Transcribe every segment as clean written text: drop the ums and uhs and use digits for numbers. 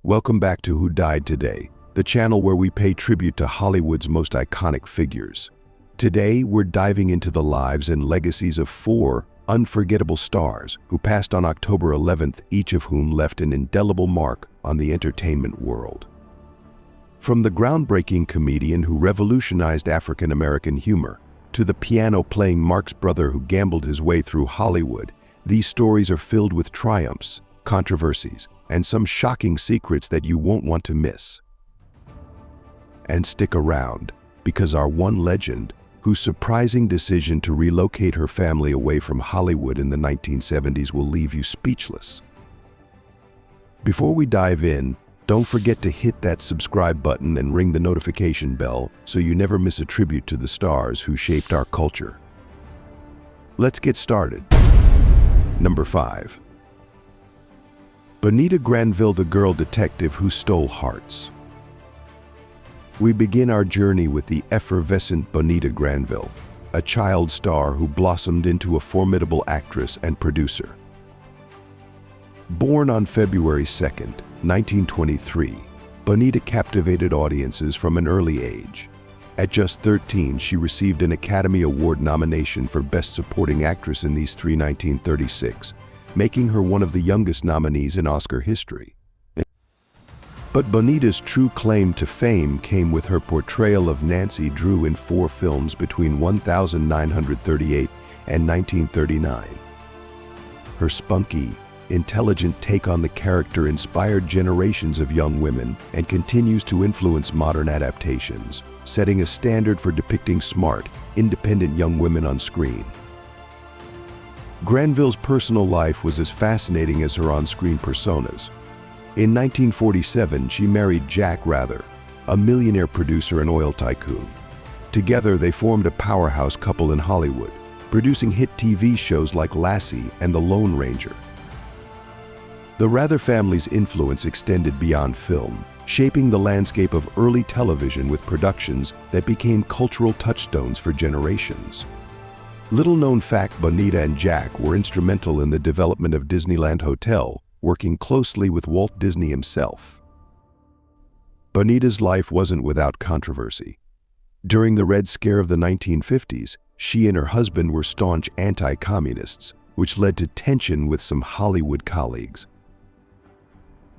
Welcome back to Who Died Today, the channel where we pay tribute to Hollywood's most iconic figures. Today, we're diving into the lives and legacies of 4 unforgettable stars who passed on October 11th, each of whom left an indelible mark on the entertainment world. From the groundbreaking comedian who revolutionized African-American humor, to the piano-playing Marx brother who gambled his way through Hollywood, these stories are filled with triumphs, controversies, and some shocking secrets that you won't want to miss. And stick around, because our one legend, whose surprising decision to relocate her family away from Hollywood in the 1970s will leave you speechless. Before we dive in, don't forget to hit that subscribe button and ring the notification bell so you never miss a tribute to the stars who shaped our culture. Let's get started. Number 5. Bonita Granville, the girl detective who stole hearts. We begin our journey with the effervescent Bonita Granville, a child star who blossomed into a formidable actress and producer. Born on February 2nd, 1923, Bonita captivated audiences from an early age. At just 13, she received an Academy Award nomination for Best Supporting Actress in These Three 1936, making her one of the youngest nominees in Oscar history. But Bonita's true claim to fame came with her portrayal of Nancy Drew in 4 films between 1938 and 1939. Her spunky, intelligent take on the character inspired generations of young women and continues to influence modern adaptations, setting a standard for depicting smart, independent young women on screen. Granville's personal life was as fascinating as her on-screen personas. In 1947, she married Jack Rather, a millionaire producer and oil tycoon. Together, they formed a powerhouse couple in Hollywood, producing hit TV shows like Lassie and The Lone Ranger. The Rather family's influence extended beyond film, shaping the landscape of early television with productions that became cultural touchstones for generations. Little-known fact, Bonita and Jack were instrumental in the development of Disneyland Hotel, working closely with Walt Disney himself. Bonita's life wasn't without controversy. During the Red Scare of the 1950s, she and her husband were staunch anti-communists, which led to tension with some Hollywood colleagues.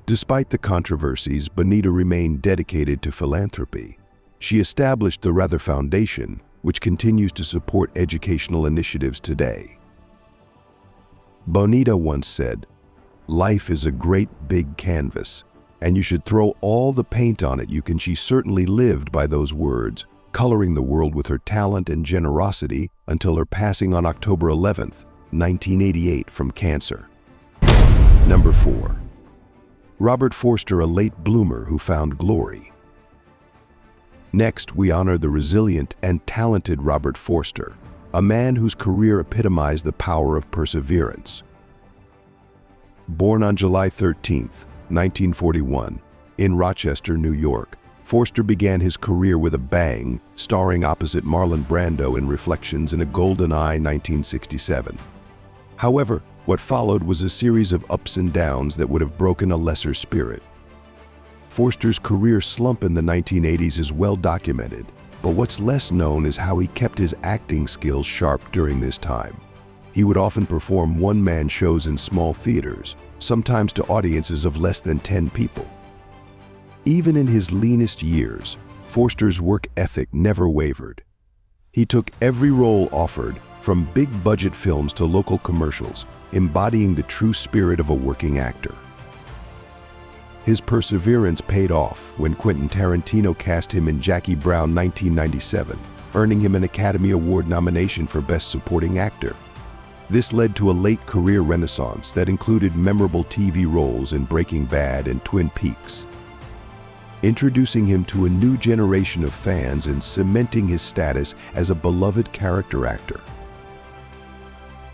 Despite the controversies, Bonita remained dedicated to philanthropy. She established the Rather Foundation, which continues to support educational initiatives today. Bonita once said, "Life is a great big canvas, and you should throw all the paint on it you can." She certainly lived by those words, coloring the world with her talent and generosity until her passing on October 11th, 1988 from cancer. Number 4. Robert Forster, a late bloomer who found glory. Next, we honor the resilient and talented Robert Forster, a man whose career epitomized the power of perseverance. Born on July 13, 1941, in Rochester, New York, Forster began his career with a bang, starring opposite Marlon Brando in Reflections in a Golden Eye 1967. However, what followed was a series of ups and downs that would have broken a lesser spirit. Forster's career slump in the 1980s is well documented, but what's less known is how he kept his acting skills sharp during this time. He would often perform one-man shows in small theaters, sometimes to audiences of less than 10 people. Even in his leanest years, Forster's work ethic never wavered. He took every role offered, from big-budget films to local commercials, embodying the true spirit of a working actor. His perseverance paid off when Quentin Tarantino cast him in Jackie Brown 1997, earning him an Academy Award nomination for Best Supporting Actor. This led to a late career renaissance that included memorable TV roles in Breaking Bad and Twin Peaks, introducing him to a new generation of fans and cementing his status as a beloved character actor.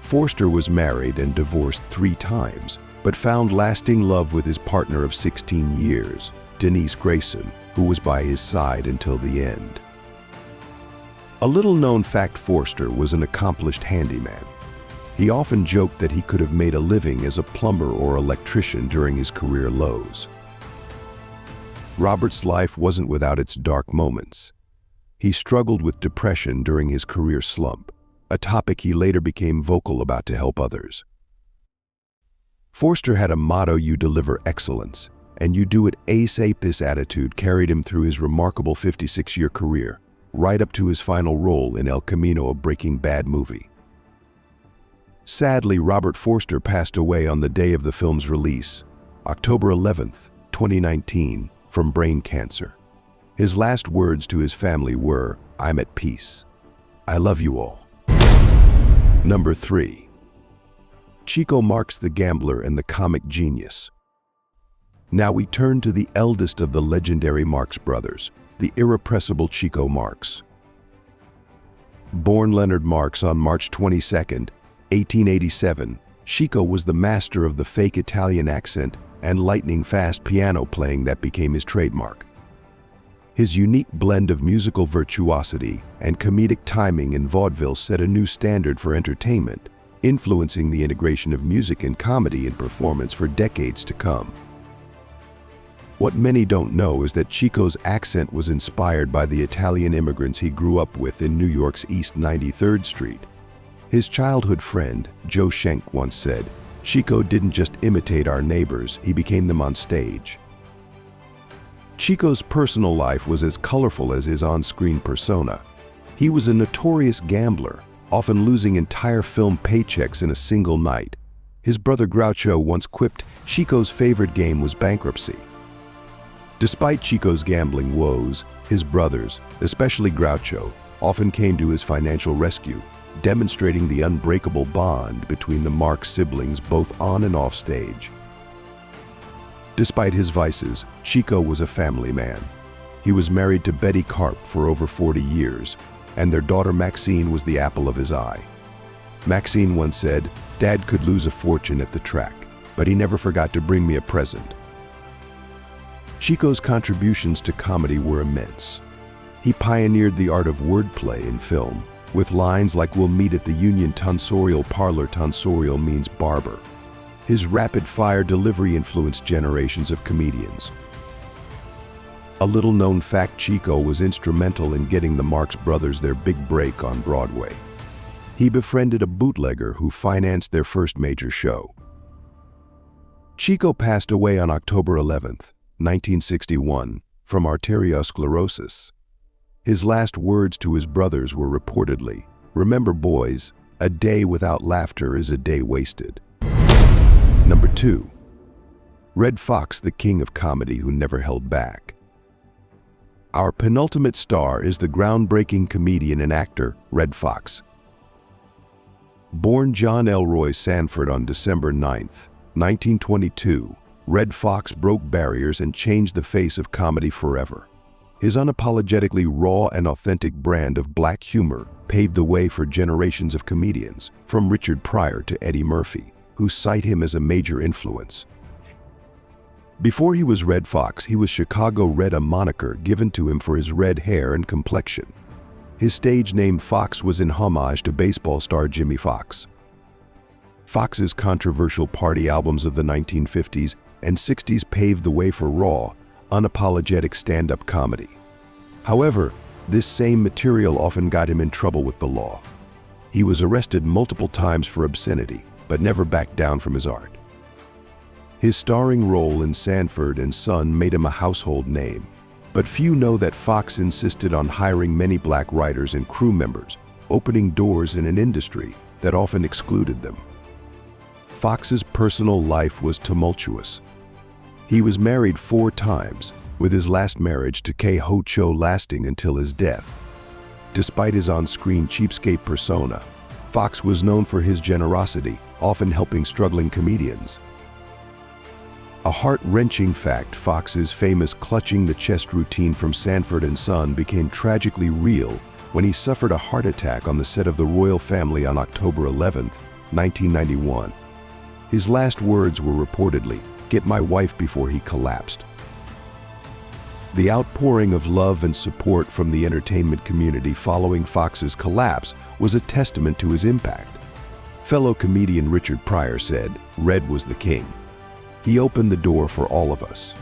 Forster was married and divorced 3 times, but found lasting love with his partner of 16 years, Denise Grayson, who was by his side until the end. A little-known fact, Forster was an accomplished handyman. He often joked that he could have made a living as a plumber or electrician during his career lows. Robert's life wasn't without its dark moments. He struggled with depression during his career slump, a topic he later became vocal about to help others. Forster had a motto: "You deliver excellence, and you do it ASAP." This attitude carried him through his remarkable 56-year career, right up to his final role in El Camino, a Breaking Bad movie. Sadly, Robert Forster passed away on the day of the film's release, October 11, 2019, from brain cancer. His last words to his family were, "I'm at peace. I love you all." Number 3. Chico Marx, the gambler and the comic genius. Now we turn to the eldest of the legendary Marx Brothers, the irrepressible Chico Marx. Born Leonard Marx on March 22, 1887, Chico was the master of the fake Italian accent and lightning-fast piano playing that became his trademark. His unique blend of musical virtuosity and comedic timing in vaudeville set a new standard for entertainment, influencing the integration of music and comedy in performance for decades to come. What many don't know is that Chico's accent was inspired by the Italian immigrants he grew up with in New York's East 93rd Street. His childhood friend, Joe Schenck, once said, "Chico didn't just imitate our neighbors, he became them on stage." Chico's personal life was as colorful as his on-screen persona. He was a notorious gambler, often losing entire film paychecks in a single night. His brother Groucho once quipped, Chico's favorite game was bankruptcy. Despite Chico's gambling woes, his brothers, especially Groucho, often came to his financial rescue, demonstrating the unbreakable bond between the Marx siblings both on and off stage. Despite his vices, Chico was a family man. He was married to Betty Karp for over 40 years, and their daughter Maxine was the apple of his eye. Maxine once said, "Dad could lose a fortune at the track, but he never forgot to bring me a present." Chico's contributions to comedy were immense. He pioneered the art of wordplay in film, with lines like "We'll meet at the Union Tonsorial Parlor." Tonsorial means barber. His rapid-fire delivery influenced generations of comedians. A little-known fact: Chico was instrumental in getting the Marx Brothers their big break on Broadway. He befriended a bootlegger who financed their first major show. Chico passed away on October 11, 1961, from arteriosclerosis. His last words to his brothers were reportedly, "Remember, boys, a day without laughter is a day wasted." Number 2. Red Foxx, the king of comedy who never held back. Our penultimate star is the groundbreaking comedian and actor, Red Foxx. Born John Elroy Sanford on December 9, 1922, Red Foxx broke barriers and changed the face of comedy forever. His unapologetically raw and authentic brand of black humor paved the way for generations of comedians, from Richard Pryor to Eddie Murphy, who cite him as a major influence. Before he was Red Foxx, he was Chicago Red, a moniker given to him for his red hair and complexion. His stage name Foxx was in homage to baseball star Jimmy Foxx. Foxx's controversial party albums of the 1950s and 60s paved the way for raw, unapologetic stand-up comedy. However, this same material often got him in trouble with the law. He was arrested multiple times for obscenity, but never backed down from his art. His starring role in Sanford and Son made him a household name, but few know that Foxx insisted on hiring many black writers and crew members, opening doors in an industry that often excluded them. Foxx's personal life was tumultuous. He was married 4 times, with his last marriage to Kay Ho Cho lasting until his death. Despite his on-screen cheapskate persona, Foxx was known for his generosity, often helping struggling comedians. A heart-wrenching fact: Foxx's famous clutching the chest routine from Sanford and Son became tragically real when he suffered a heart attack on the set of The Royal Family on October 11, 1991. His last words were reportedly, "Get my wife," before he collapsed. The outpouring of love and support from the entertainment community following Foxx's collapse was a testament to his impact. Fellow comedian Richard Pryor said, "Red was the king. He opened the door for all of us."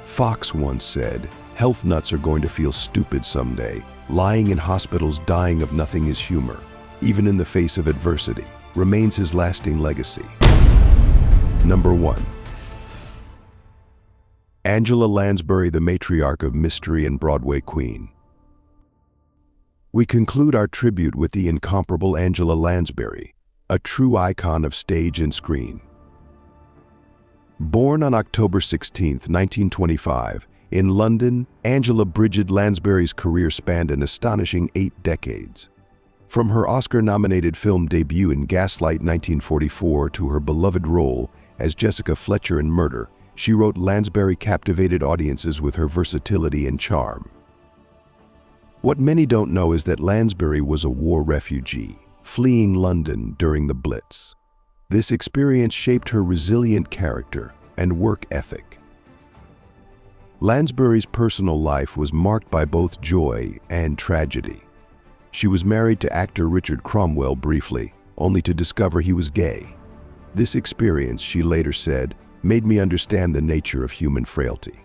Foxx once said, "Health nuts are going to feel stupid someday. Lying in hospitals dying of nothing is humor, even in the face of adversity," remains his lasting legacy. Number 1. Angela Lansbury, the matriarch of mystery and Broadway queen. We conclude our tribute with the incomparable Angela Lansbury, a true icon of stage and screen. Born on October 16, 1925, in London, Angela Bridget Lansbury's career spanned an astonishing 8 decades. From her Oscar-nominated film debut in Gaslight 1944 to her beloved role as Jessica Fletcher in Murder, she wrote Lansbury captivated audiences with her versatility and charm. What many don't know is that Lansbury was a war refugee, fleeing London during the Blitz. This experience shaped her resilient character and work ethic. Lansbury's personal life was marked by both joy and tragedy. She was married to actor Richard Cromwell briefly, only to discover he was gay. This experience, she later said, made me understand the nature of human frailty.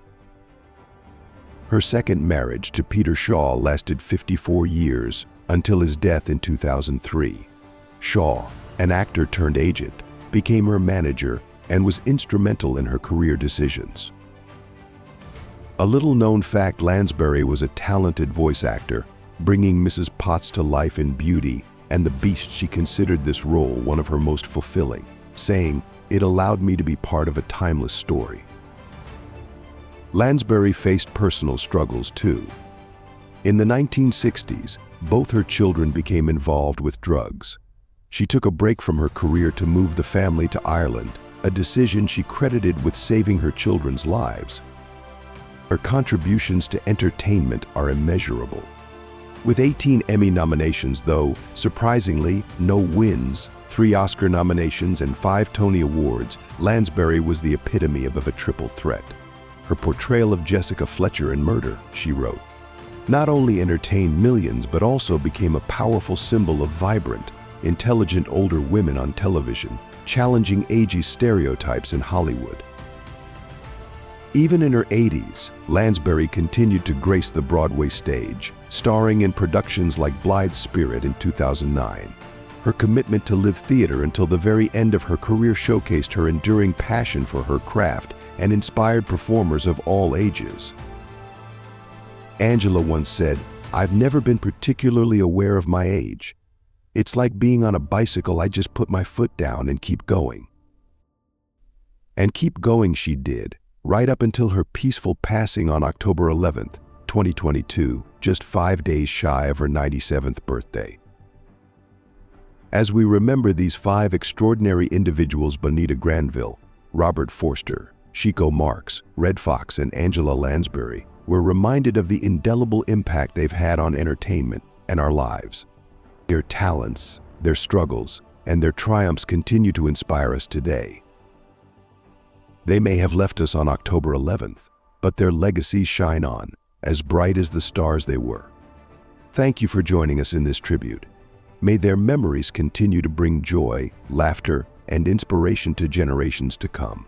Her second marriage to Peter Shaw lasted 54 years until his death in 2003. Shaw, an actor turned agent, became her manager and was instrumental in her career decisions. A little-known fact: Lansbury was a talented voice actor, bringing Mrs. Potts to life in Beauty and the Beast. She considered this role one of her most fulfilling, saying, "It allowed me to be part of a timeless story." Lansbury faced personal struggles too. In the 1960s, both her children became involved with drugs. She took a break from her career to move the family to Ireland, a decision she credited with saving her children's lives. Her contributions to entertainment are immeasurable. With 18 Emmy nominations, though, surprisingly, no wins, 3 Oscar nominations and 5 Tony Awards, Lansbury was the epitome of a triple threat. Her portrayal of Jessica Fletcher in Murder, she wrote, not only entertained millions but also became a powerful symbol of vibrant, intelligent older women on television, challenging ageist stereotypes in Hollywood. Even in her 80s, Lansbury continued to grace the Broadway stage, starring in productions like Blythe's Spirit in 2009. Her commitment to live theater until the very end of her career showcased her enduring passion for her craft and inspired performers of all ages. Angela once said, "I've never been particularly aware of my age. It's like being on a bicycle. I just put my foot down and keep going." And keep going she did, right up until her peaceful passing on October 11, 2022, just 5 days shy of her 97th birthday. As we remember these 5 extraordinary individuals: Bonita Granville, Robert Forster, Chico Marks, Red Fox, and Angela Lansbury, we're reminded of the indelible impact they've had on entertainment and our lives. Their talents, their struggles, and their triumphs continue to inspire us today. They may have left us on October 11th, but their legacies shine on, as bright as the stars they were. Thank you for joining us in this tribute. May their memories continue to bring joy, laughter, and inspiration to generations to come.